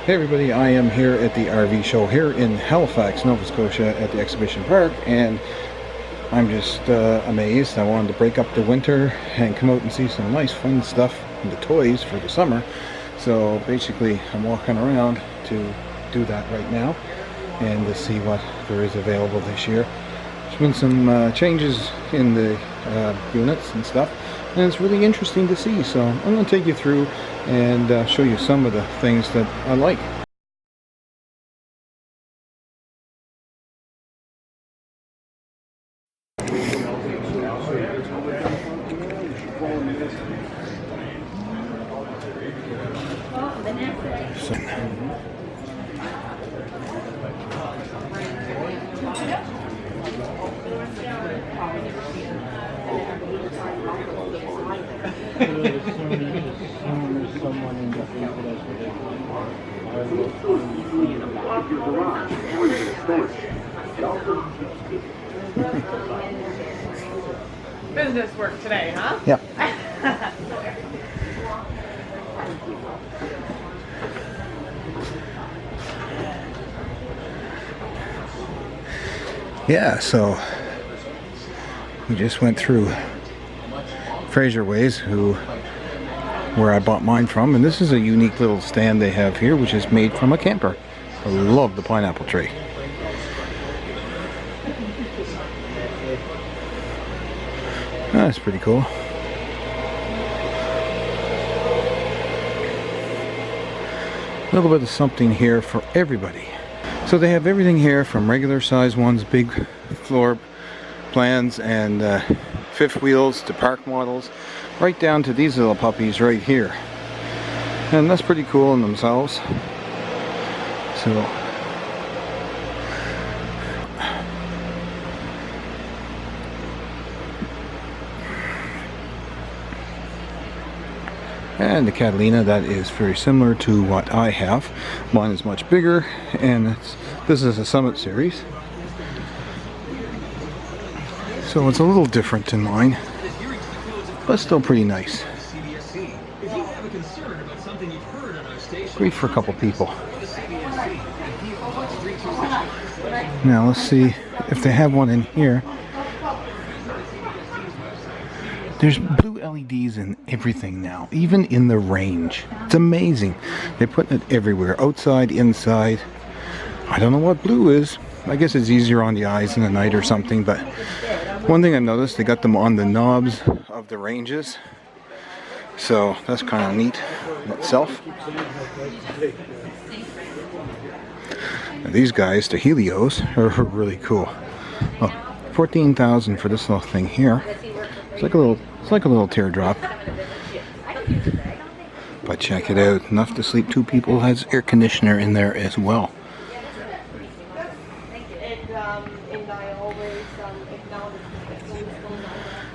Hey everybody, I am here at the RV show here in Halifax, Nova Scotia at the exhibition park, and I'm just amazed. I wanted to break up the winter and come out and see some nice fun stuff and the toys for the summer. So basically I'm walking around to do that right now and to see what there is available this year. There's been some changes in the units and stuff, and it's really interesting to see. So I'm going to take you through and show you some of the things that I like. Business work today, huh? Yep. Yeah, so we just went through Fraser Ways, where I bought mine from, and this is a unique little stand they have here, which is made from a camper. I love the pineapple tree. That's pretty cool. A little bit of something here for everybody. So they have everything here from regular size ones, big floor plans and fifth wheels to park models, right down to these little puppies right here. And that's pretty cool in themselves. So and the Catalina, that is very similar to what I have. Mine is much bigger, and this is a Summit series, so it's a little different than mine, but still pretty nice. Great for a couple people. Now let's see if they have one in here. There's blue LEDs in everything now, even in the range. It's amazing. They're putting it everywhere, outside, inside. I don't know what blue is. I guess it's easier on the eyes in the night or something, but one thing I've noticed, they got them on the knobs of the ranges. So that's kind of neat in itself. Now these guys, the Helios, are really cool. Oh, 14,000 for this little thing here. It's like a little teardrop. But check it out, enough to sleep two people. Has air conditioner in there as well.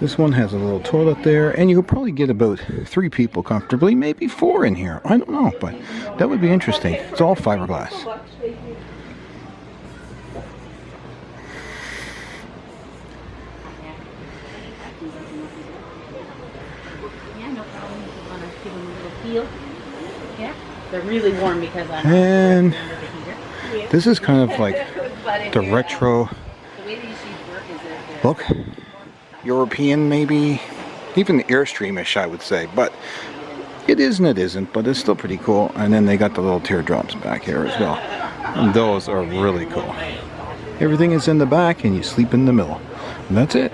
This one has a little toilet there, and you could probably get about 3 people comfortably, maybe 4 in here. I don't know, but that would be interesting. It's all fiberglass. Yeah, they're really warm because I'm and this is kind of like the retro look, European maybe, even Airstreamish I would say, but it is and it isn't, but it's still pretty cool. And then they got the little teardrops back here as well, and those are really cool. Everything is in the back and you sleep in the middle, and that's it.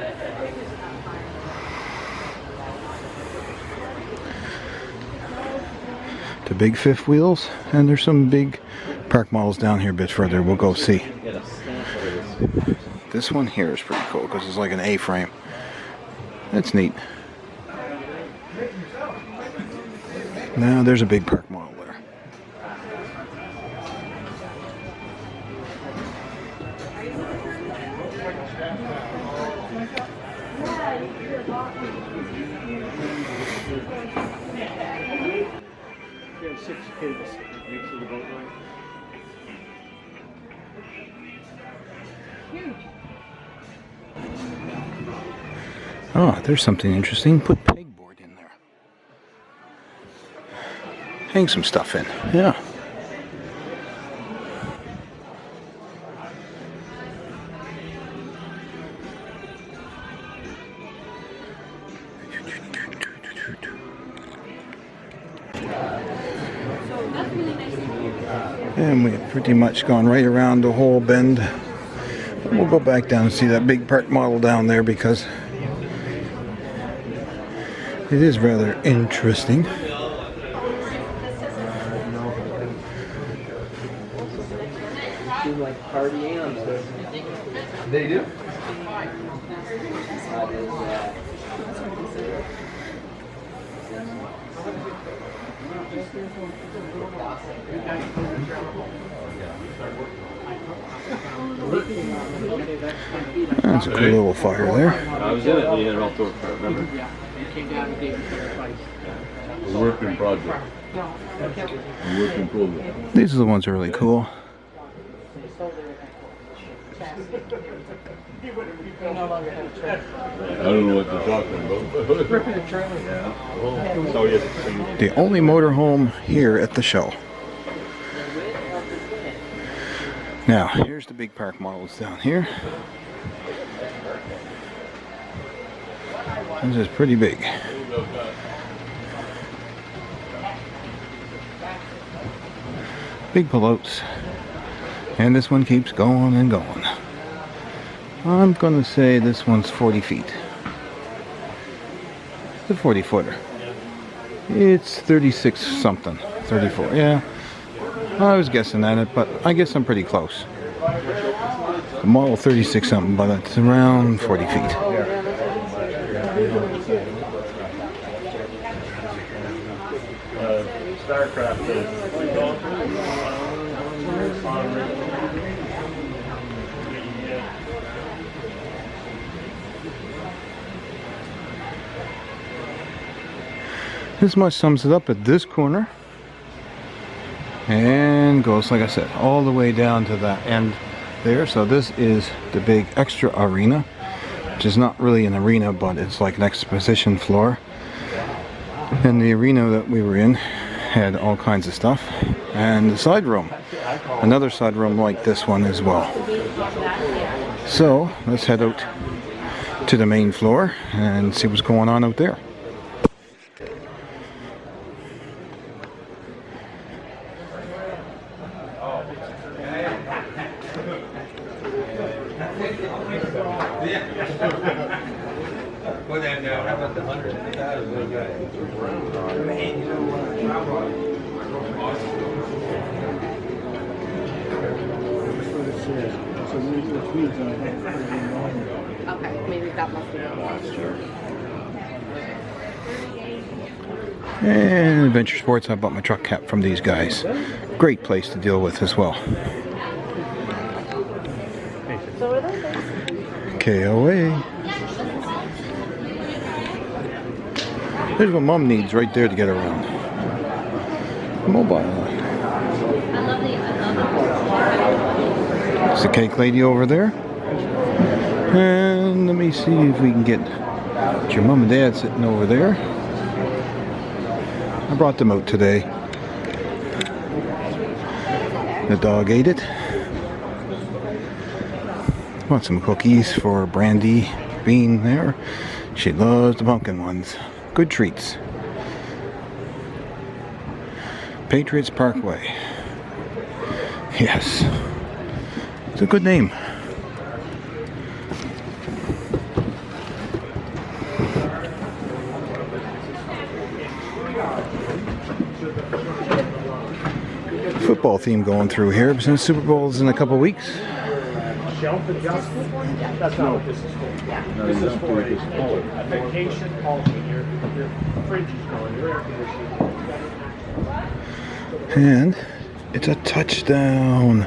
The big fifth wheels, and there's some big park models down here a bit further. We'll go see. This one here is pretty cool because it's like an A-frame. That's neat. Now there's a big park model there. We have 6 kids next to the boat line. Oh, there's something interesting. Put pegboard in there. Hang some stuff in. Yeah. And we've pretty much gone right around the whole bend. We'll go back down and see that big park model down there because it is rather interesting. Like party animals. They do. That's a good little fire there. I was in it. You had it all through. Remember? Yeah. You came down and gave me the advice. A working project. A working program. These are the ones that are really cool. I don't know what you're talking about. Ripping a trailer. Yeah. So you. The only motorhome here at the show. Now, here's the big park models down here. This is pretty big. Big pullouts. And this one keeps going and going. I'm gonna say this one's 40 feet. It's a 40 footer. It's 36 something. 34, yeah. I was guessing at it, but I guess I'm pretty close. The model 36 something, but it's around 40 feet. StarCraft. This much sums it up at this corner. And goes, like I said, all the way down to that end there. So this is the big extra arena, which is not really an arena, but it's like an exposition floor. And the arena that we were in had all kinds of stuff. And the side room, another side room like this one as well. So let's head out to the main floor and see what's going on out there. Well then, how about the 100,000 Okay, maybe that must be last year. And Adventure Sports, I bought my truck cap from these guys. Great place to deal with as well. KOA. There's what Mom needs right there to get around. Mobile. It's the cake lady over there. And let me see if we can get your mom and dad sitting over there. I brought them out today. The dog ate it. Want some cookies for Brandy Bean there. She loves the pumpkin ones. Good treats. Patriots Parkway. Yes. It's a good name. Football theme going through here since Super Bowl's in a couple weeks. Shelf adjustment? That's not what this is for. This is for a vacation policy. Your fridge is going, your air conditioning. And it's a touchdown.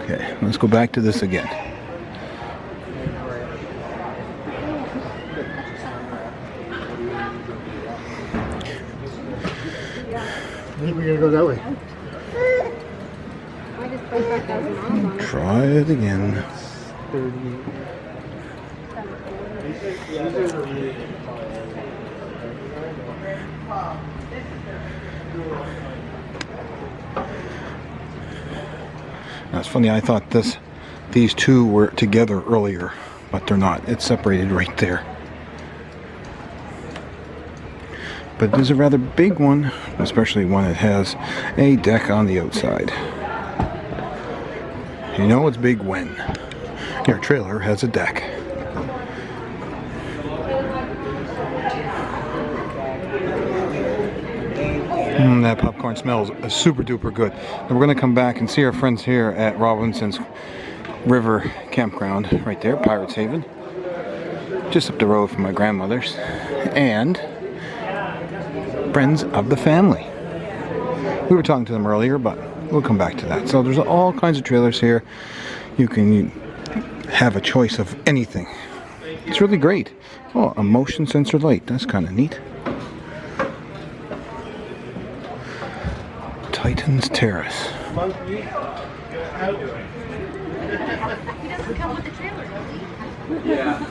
Okay, let's go back to this again. I think we're going to go that way. Try it again. Now it's funny, I thought these two were together earlier, but they're not. It's separated right there. but it is a rather big one, especially when it has a deck on the outside. You know it's big when your trailer has a deck. That popcorn smells super duper good. And we're going to come back and see our friends here at Robinson's River Campground, right there, Pirates Haven, just up the road from my grandmother's, and friends of the family. We were talking to them earlier, but we'll come back to that. So there's all kinds of trailers here. You can have a choice of anything. It's really great. Oh, a motion sensor light. That's kind of neat. Titans Terrace. He doesn't come with the trailer, does he? Yeah.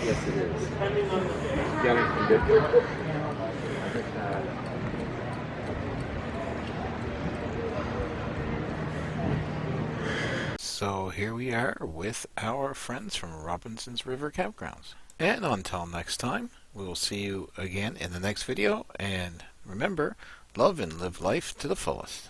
Yes, it is. So here we are with our friends from Robinson's River Campgrounds. And until next time, we will see you again in the next video. And remember, love and live life to the fullest.